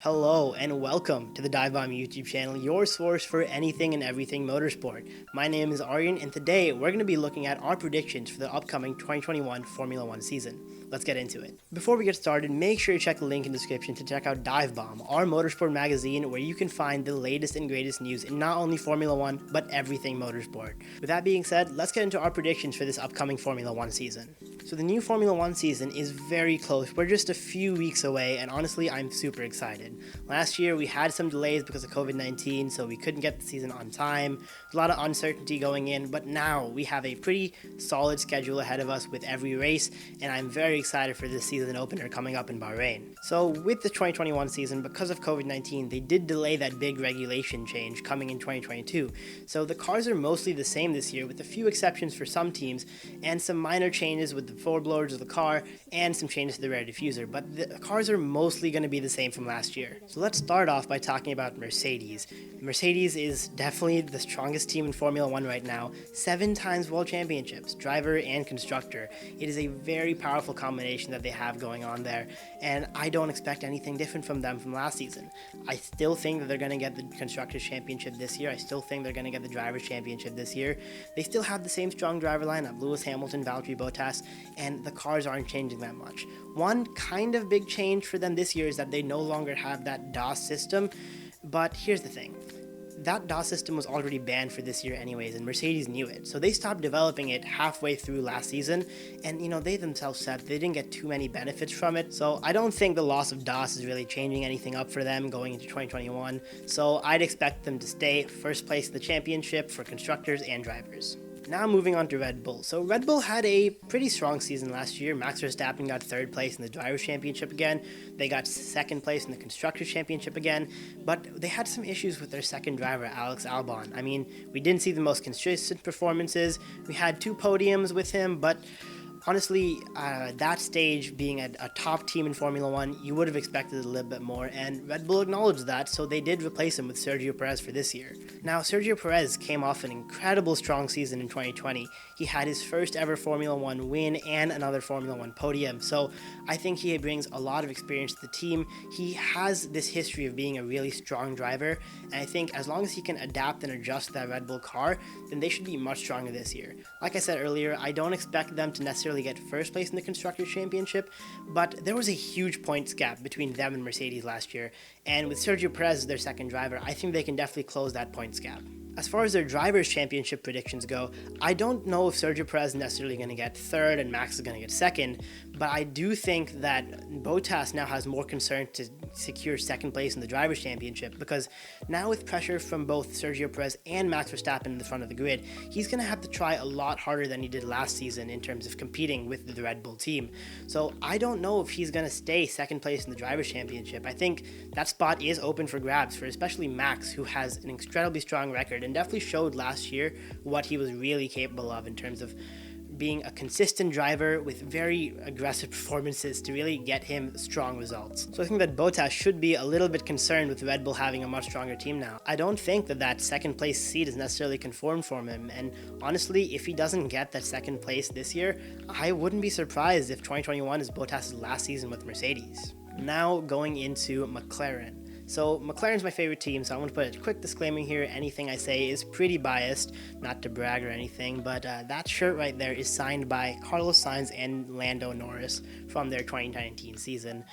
Hello and welcome to the Dive Bomb YouTube channel, your source for anything and everything motorsport. My name is Aryan and today we're going to be looking at our predictions for the upcoming 2021 Formula 1 season. Let's get into it. Before we get started, make sure you check the link in the description to check out Dive Bomb, our motorsport magazine where you can find the latest and greatest news in not only Formula 1 but everything motorsport. With that being said, let's get into our predictions for this upcoming Formula 1 season. So the new Formula 1 season is very close. We're just a few weeks away and honestly I'm super excited. Last year we had some delays because of COVID-19, so we couldn't get the season on time. A lot of uncertainty going in, but now we have a pretty solid schedule ahead of us with every race, and I'm very excited for this season opener coming up in Bahrain. So with the 2021 season, because of COVID-19, they did delay that big regulation change coming in 2022. So the cars are mostly the same this year with a few exceptions for some teams and some minor changes with the forward blowers of the car and some changes to the rear diffuser, but the cars are mostly going to be the same from last year. So let's start off by talking about Mercedes. Mercedes is definitely the strongest team in Formula 1 right now, 7 times world championships, driver and constructor. It is a very powerful combination that they have going on there, and I don't expect anything different from them from last season. I still think that they're going to get the Constructors' Championship this year. I still think they're going to get the Drivers' Championship this year. They still have the same strong driver lineup, Lewis Hamilton, Valtteri Bottas, and the cars aren't changing that much. One kind of big change for them this year is that they no longer have that DOS system, but here's the thing. That DOS system was already banned for this year anyways, and Mercedes knew it. So they stopped developing it halfway through last season, and they themselves said they didn't get too many benefits from it. So I don't think the loss of DOS is really changing anything up for them going into 2021. So I'd expect them to stay first place in the championship for constructors and drivers. Now moving on to Red Bull. So Red Bull had a pretty strong season last year. Max Verstappen got 3rd place in the Drivers' Championship again. They got 2nd place in the Constructors' Championship again. But they had some issues with their second driver, Alex Albon. I mean, we didn't see the most consistent performances. We had 2 podiums with him, but honestly, that stage being a top team in Formula 1, you would have expected a little bit more, and Red Bull acknowledged that, so they did replace him with Sergio Perez for this year. Now, Sergio Perez came off an incredible strong season in 2020. He had his first ever Formula 1 win and another Formula 1 podium, so I think he brings a lot of experience to the team. He has this history of being a really strong driver, and I think as long as he can adapt and adjust to that Red Bull car, then they should be much stronger this year. Like I said earlier, I don't expect them to necessarily get first place in the Constructors' Championship, but there was a huge points gap between them and Mercedes last year, and with Sergio Perez as their second driver, I think they can definitely close that points gap. As far as their Drivers' Championship predictions go, I don't know if Sergio Perez is necessarily going to get 3rd and Max is going to get 2nd, but I do think that Bottas now has more concern to secure 2nd place in the Drivers' Championship, because now with pressure from both Sergio Perez and Max Verstappen in the front of the grid, he's going to have to try a lot harder than he did last season in terms of competing with the Red Bull team. So I don't know if he's going to stay 2nd place in the Drivers' Championship. I think that spot is open for grabs for especially Max, who has an incredibly strong record and definitely showed last year what he was really capable of in terms of being a consistent driver with very aggressive performances to really get him strong results. So I think that Bottas should be a little bit concerned with Red Bull having a much stronger team now. I don't think that 2nd place seat is necessarily confirmed for him, and honestly, if he doesn't get that 2nd place this year, I wouldn't be surprised if 2021 is Bottas' last season with Mercedes. Now going into McLaren. So McLaren's my favorite team, so I want to put a quick disclaimer here. Anything I say is pretty biased, not to brag or anything, but that shirt right there is signed by Carlos Sainz and Lando Norris from their 2019 season.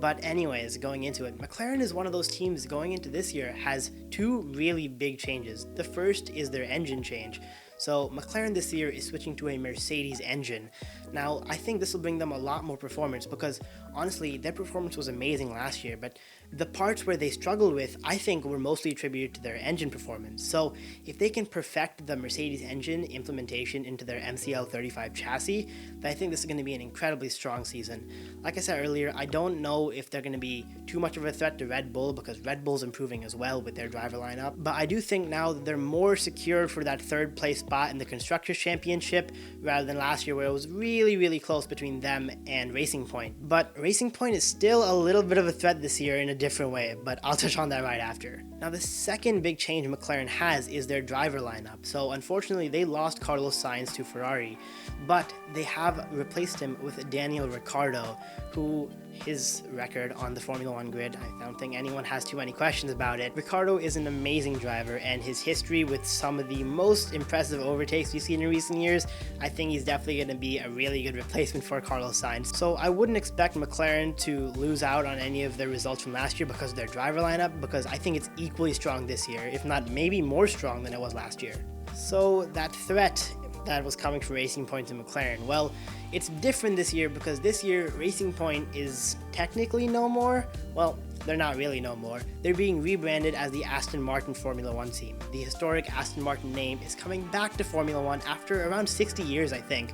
But anyways, going into it, McLaren is one of those teams going into this year has 2 really big changes. The first is their engine change. So McLaren this year is switching to a Mercedes engine. Now, I think this will bring them a lot more performance because honestly, their performance was amazing last year, but the parts where they struggled with, I think, were mostly attributed to their engine performance. So if they can perfect the Mercedes engine implementation into their MCL 35 chassis, then I think this is going to be an incredibly strong season. Like I said earlier, I don't know if they're going to be too much of a threat to Red Bull because Red Bull's improving as well with their driver lineup, but I do think now that they're more secure for that 3rd place spot in the Constructors' Championship rather than last year where it was really close between them and Racing Point. But Racing Point is still a little bit of a threat this year in a different way, but I'll touch on that right after. Now the second big change McLaren has is their driver lineup. So unfortunately they lost Carlos Sainz to Ferrari, but they have replaced him with Daniel Ricciardo, who his record on the Formula One grid, I don't think anyone has too many questions about it. Ricciardo is an amazing driver, and his history with some of the most impressive overtakes we've seen in recent years, I think he's definitely going to be a really good replacement for Carlos Sainz. So I wouldn't expect McLaren to lose out on any of their results from last year because of their driver lineup, because I think it's equally strong this year, if not maybe more strong than it was last year. So that threat that was coming from Racing Point and McLaren, well, it's different this year because this year Racing Point is technically no more. Well, they're not really no more. They're being rebranded as the Aston Martin Formula One team. The historic Aston Martin name is coming back to Formula One after around 60 years, I think.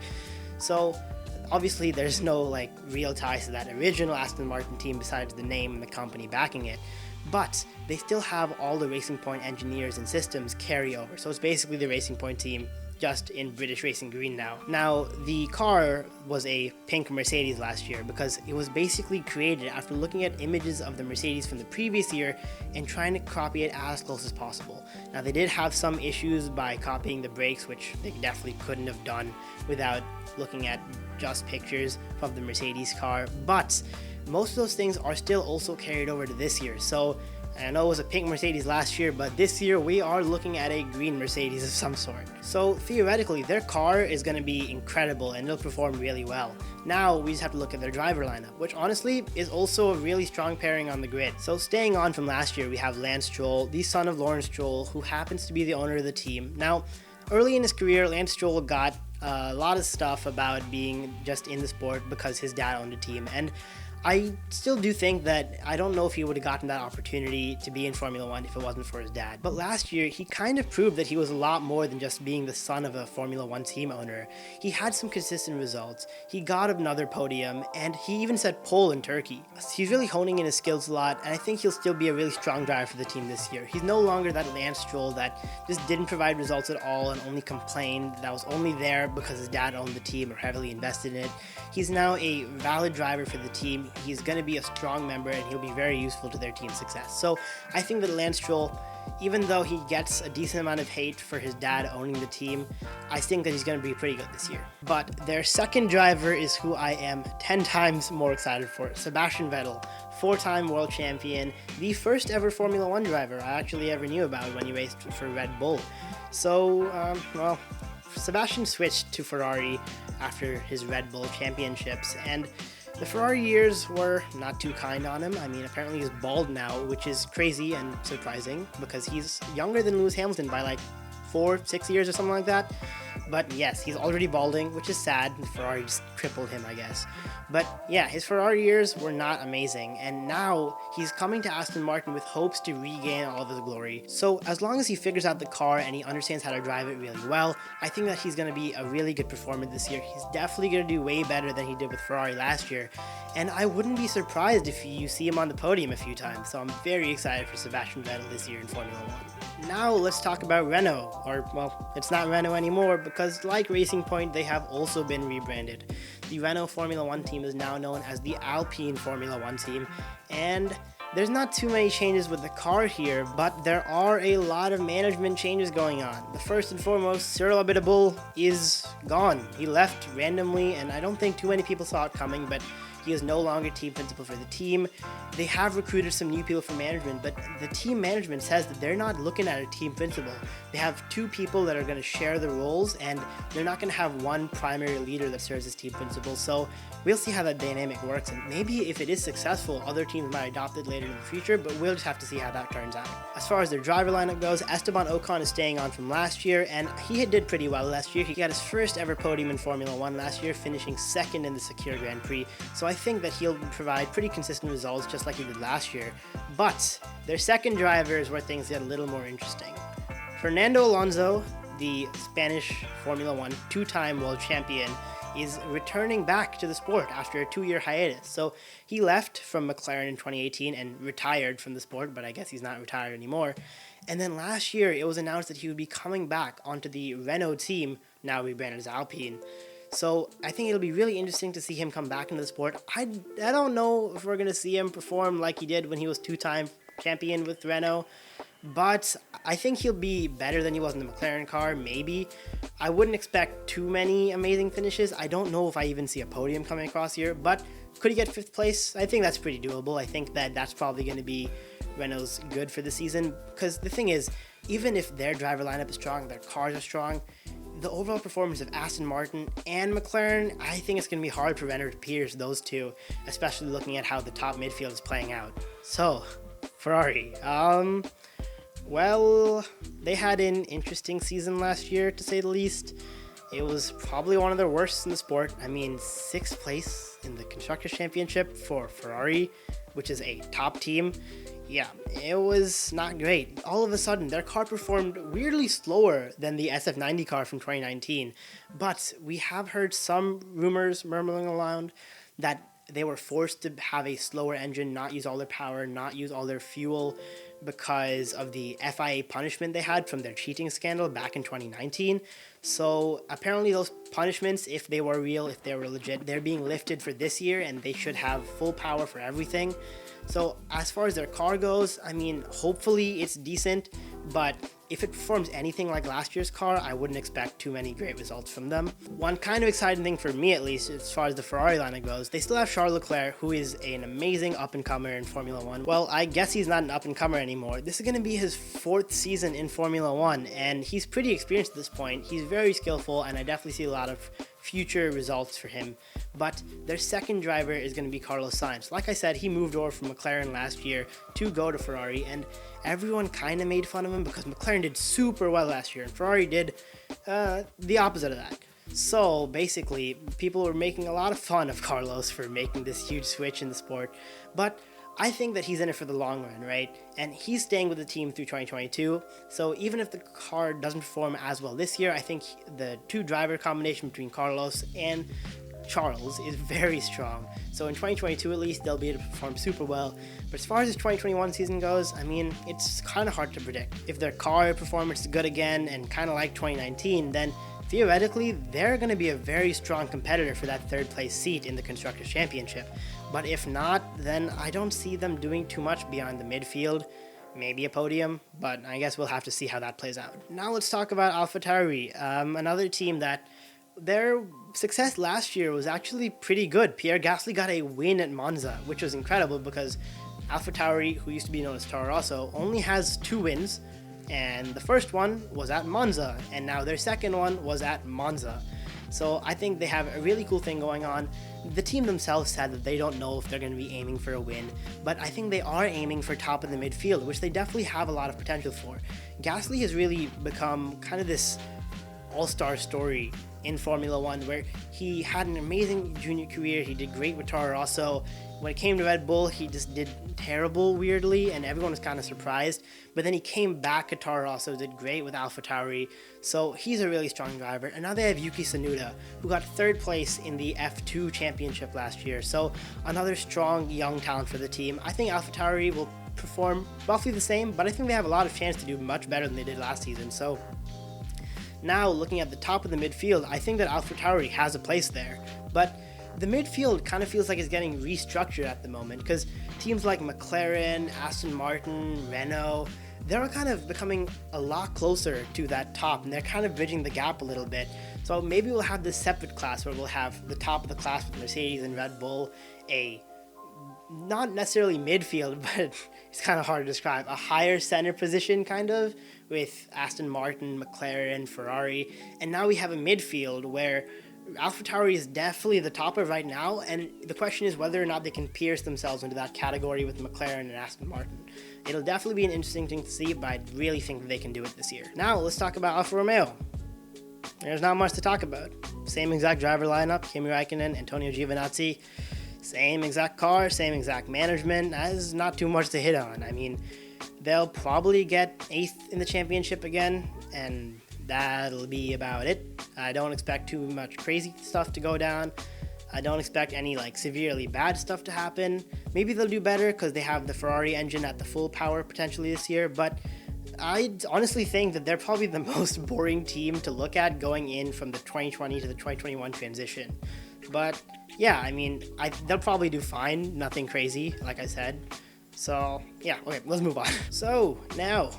So obviously there's no like real ties to that original Aston Martin team besides the name and the company backing it. But they still have all the Racing Point engineers and systems carry over. So it's basically the Racing Point team, just in British Racing Green now. Now, the car was a pink Mercedes last year because it was basically created after looking at images of the Mercedes from the previous year and trying to copy it as close as possible. Now, they did have some issues by copying the brakes, which they definitely couldn't have done without looking at just pictures of the Mercedes car, but most of those things are still also carried over to this year. So I know it was a pink Mercedes last year, but this year we are looking at a green Mercedes of some sort. So theoretically, their car is going to be incredible and it'll perform really well. Now we just have to look at their driver lineup, which honestly is also a really strong pairing on the grid. So staying on from last year, we have Lance Stroll, the son of Lawrence Stroll, who happens to be the owner of the team. Now, early in his career, Lance Stroll got a lot of stuff about being just in the sport because his dad owned a team, and I still do think that I don't know if he would have gotten that opportunity to be in Formula One if it wasn't for his dad. But last year, he kind of proved that he was a lot more than just being the son of a Formula One team owner. He had some consistent results, he got another podium, and he even set pole in Turkey. He's really honing in his skills a lot, and I think he'll still be a really strong driver for the team this year. He's no longer that Lance Stroll that just didn't provide results at all and only complained that was only there because his dad owned the team or heavily invested in it. He's now a valid driver for the team. He's going to be a strong member and he'll be very useful to their team's success. So I think that Lance Stroll, even though he gets a decent amount of hate for his dad owning the team, I think that he's going to be pretty good this year. But their second driver is who I am 10 times more excited for, Sebastian Vettel, 4-time world champion, the first ever Formula One driver I actually ever knew about when he raced for Red Bull. So, well, Sebastian switched to Ferrari after his Red Bull championships, and the Ferrari years were not too kind on him. I mean, apparently he's bald now, which is crazy and surprising because he's younger than Lewis Hamilton by like 4-6 years or something like that. But yes, he's already balding, which is sad. Ferrari just crippled him, I guess. But yeah, his Ferrari years were not amazing, and now he's coming to Aston Martin with hopes to regain all of his glory. So as long as he figures out the car and he understands how to drive it really well, I think that he's going to be a really good performer this year. He's definitely going to do way better than he did with Ferrari last year, and I wouldn't be surprised if you see him on the podium a few times. So I'm very excited for Sebastian Vettel this year in Formula One. Now let's talk about Renault, or well, it's not Renault anymore because like Racing Point, they have also been rebranded. The Renault Formula One team is now known as the Alpine Formula One team, and there's not too many changes with the car here, but there are a lot of management changes going on. The first and foremost, Cyril Abiteboul is gone. He left randomly, and I don't think too many people saw it coming, but he is no longer team principal for the team. They have recruited some new people for management, but the team management says that they're not looking at a team principal. They have two people that are going to share the roles, and they're not going to have one primary leader that serves as team principal. So we'll see how that dynamic works, and maybe if it is successful, other teams might adopt it later in the future, but we'll just have to see how that turns out. As far as their driver lineup goes, Esteban Ocon is staying on from last year, and he did pretty well last year. He got his first ever podium in Formula One last year, finishing second in the Secure Grand Prix. So I think that he'll provide pretty consistent results just like he did last year. But their second driver is where things get a little more interesting. Fernando Alonso, the Spanish Formula One two-time world champion, is returning back to the sport after a 2-year hiatus. So he left from McLaren in 2018 and retired from the sport, but I guess he's not retired anymore. And then last year, it was announced that he would be coming back onto the Renault team, now rebranded as Alpine. So I think it'll be really interesting to see him come back into the sport. I don't know if we're going to see him perform like he did when he was two-time champion with Renault, but I think he'll be better than he was in the McLaren car, maybe. I wouldn't expect too many amazing finishes. I don't know if I even see a podium coming across here, but Could he get 5th place? I think that's pretty doable. I think that that's probably going to be Renault's good for the season, because the thing is, even if their driver lineup is strong, their cars are strong, the overall performance of Aston Martin and McLaren, I think it's going to be hard for Renault to pierce those two, especially looking at how the top midfield is playing out. So, Ferrari. Well, they had an interesting season last year, to say the least. It was probably one of their worst in the sport. I mean, 6th place in the Constructors' Championship for Ferrari, which is a top team. Yeah, it was not great. All of a sudden, their car performed weirdly slower than the SF90 car from 2019. But we have heard some rumors murmuring around that they were forced to have a slower engine, not use all their power, not use all their fuel, because of the FIA punishment they had from their cheating scandal back in 2019. So apparently those punishments, if they were real, if they were legit, they're being lifted for this year, and they should have full power for everything. So as far as their car goes, I mean, hopefully it's decent, but if it performs anything like last year's car, I wouldn't expect too many great results from them. One kind of exciting thing for me, at least, as far as the Ferrari lineup goes, they still have Charles Leclerc, who is an amazing up-and-comer in Formula 1. Well, I guess he's not an up-and-comer anymore. This is going to be his 4th season in Formula 1, and he's pretty experienced at this point. He's very skillful, and I definitely see a lot of future results for him. But their second driver is going to be Carlos Sainz. Like I said, he moved over from McLaren last year to go to Ferrari, and everyone kind of made fun of him because McLaren did super well last year, and Ferrari did the opposite of that. So basically, people were making a lot of fun of Carlos for making this huge switch in the sport, but I think that he's in it for the long run, right? And he's staying with the team through 2022. So even if the car doesn't perform as well this year, I think the two-driver combination between Carlos and Charles is very strong. So in 2022 at least, they'll be able to perform super well. But as far as this 2021 season goes, I mean, it's kind of hard to predict. If their car performance is good again and kind of like 2019, then theoretically, they're going to be a very strong competitor for that 3rd place seat in the Constructors' Championship. But if not, then I don't see them doing too much beyond the midfield. Maybe a podium, but I guess we'll have to see how that plays out. Now let's talk about AlphaTauri, another team that their success last year was actually pretty good. Pierre Gasly got a win at Monza, which was incredible because AlphaTauri, who used to be known as Toro Rosso, only has 2 wins. And the first one was at Monza, and now their second one was at Monza. So I think they have a really cool thing going on. The team themselves said that they don't know if they're going to be aiming for a win, but I think they are aiming for top of the midfield, which they definitely have a lot of potential for. Gasly has really become kind of this all-star story in Formula 1, where he had an amazing junior career. He did great with Toro Rosso. When it came to Red Bull, he just did terrible weirdly, and everyone was kind of surprised. But then he came back at Toro Rosso, did great with AlphaTauri. So he's a really strong driver. And now they have Yuki Tsunoda, who got 3rd place in the F2 championship last year. So another strong young talent for the team. I think AlphaTauri will perform roughly the same, but I think they have a lot of chance to do much better than they did last season. So now, looking at the top of the midfield, I think that AlphaTauri has a place there. But the midfield kind of feels like it's getting restructured at the moment, because teams like McLaren, Aston Martin, Renault, they're kind of becoming a lot closer to that top, and they're kind of bridging the gap a little bit. So maybe we'll have this separate class where we'll have the top of the class with Mercedes and Red Bull, a not necessarily midfield, but it's kind of hard to describe, a higher center position kind of, with Aston Martin, McLaren, Ferrari, and now we have a midfield where AlphaTauri is definitely the topper right now, and the question is whether or not they can pierce themselves into that category with McLaren and Aston Martin. It'll definitely be an interesting thing to see, but I really think that they can do it this year. Now, let's talk about Alfa Romeo. There's not much to talk about. Same exact driver lineup, Kimi Räikkönen, Antonio Giovinazzi. Same exact car, same exact management. There's not too much to hit on. I mean, they'll probably get 8th in the championship again, and that'll be about it. I don't expect too much crazy stuff to go down. I don't expect any severely bad stuff to happen. Maybe they'll do better because they have the Ferrari engine at the full power potentially this year, but I honestly think that they're probably the most boring team to look at going in from the 2020 to the 2021 transition. But yeah, I mean, they'll probably do fine, nothing crazy, like I said. So yeah, okay, let's move on. So now,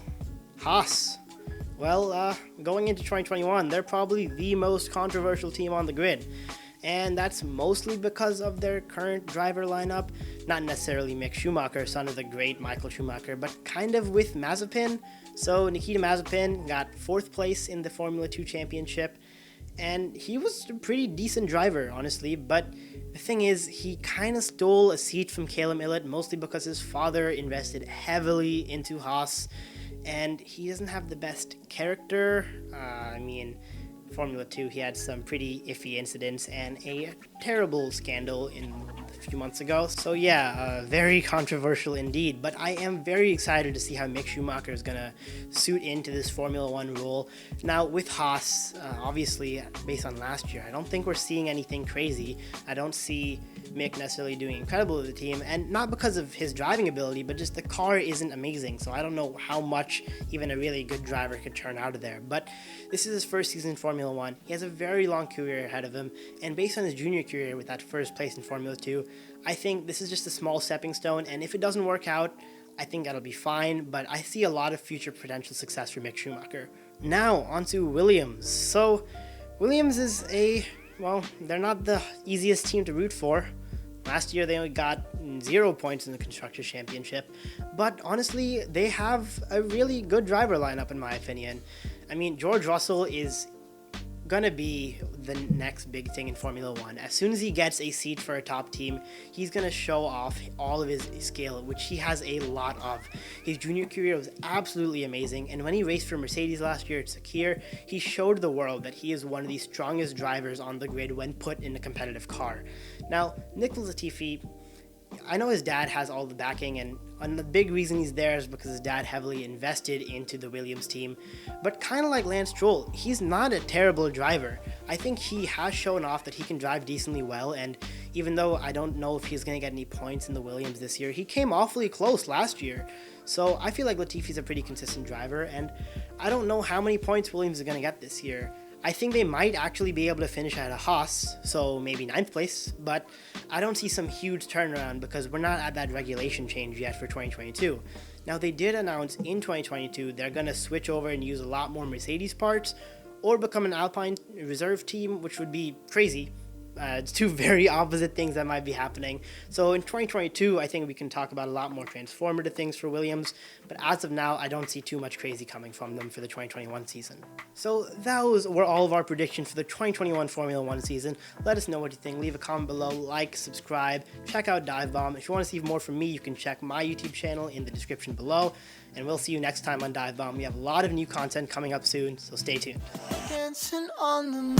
Haas. Well, going into 2021, they're probably the most controversial team on the grid. and that's mostly because of their current driver lineup. Not necessarily Mick Schumacher, son of the great Michael Schumacher, but kind of with Mazepin. So Nikita Mazepin got 4th place in the Formula 2 championship, and he was a pretty decent driver, honestly, but the thing is, he kind of stole a seat from Caleb Ilott, mostly because his father invested heavily into Haas, and he doesn't have the best character. Formula 2, he had some pretty iffy incidents and a terrible scandal a few months ago. So yeah, very controversial indeed, but I am very excited to see how Mick Schumacher is going to suit into this Formula 1 role. Now with Haas, obviously based on last year, I don't think we're seeing anything crazy. I don't see Mick necessarily doing incredible with the team, and not because of his driving ability, but just the car isn't amazing, so I don't know how much even a really good driver could turn out of there. But this is his first season in Formula 1. He has a very long career ahead of him, and based on his junior career with that 1st place in Formula 2, I think this is just a small stepping stone, and if it doesn't work out, I think that'll be fine, but I see a lot of future potential success for Mick Schumacher. Now, onto Williams. So, Williams is they're not the easiest team to root for. Last year, they only got 0 points in the Constructors' Championship, but honestly, they have a really good driver lineup, in my opinion. I mean, George Russell is gonna be the next big thing in Formula 1. As soon as he gets a seat for a top team, he's gonna show off all of his skill, which he has a lot of. His junior career was absolutely amazing, and when he raced for Mercedes last year at Sakir, he showed the world that he is one of the strongest drivers on the grid when put in a competitive car. Now, Nicholas Latifi, I know his dad has all the backing, and the big reason he's there is because his dad heavily invested into the Williams team. But kind of like Lance Stroll, he's not a terrible driver. I think he has shown off that he can drive decently well, and even though I don't know if he's going to get any points in the Williams this year, he came awfully close last year. So I feel like Latifi's a pretty consistent driver, and I don't know how many points Williams is going to get this year. I think they might actually be able to finish at a Haas, so maybe 9th place, but I don't see some huge turnaround because we're not at that regulation change yet for 2022. Now, they did announce in 2022 they're going to switch over and use a lot more Mercedes parts or become an Alpine reserve team, which would be crazy. It's two very opposite things that might be happening. So in 2022, I think we can talk about a lot more transformative things for Williams. But as of now, I don't see too much crazy coming from them for the 2021 season. So those were all of our predictions for the 2021 Formula 1 season. Let us know what you think. Leave a comment below, like, subscribe, check out Dive Bomb. If you want to see more from me, you can check my YouTube channel in the description below. And we'll see you next time on Dive Bomb. We have a lot of new content coming up soon, so stay tuned. Dancing on the moon.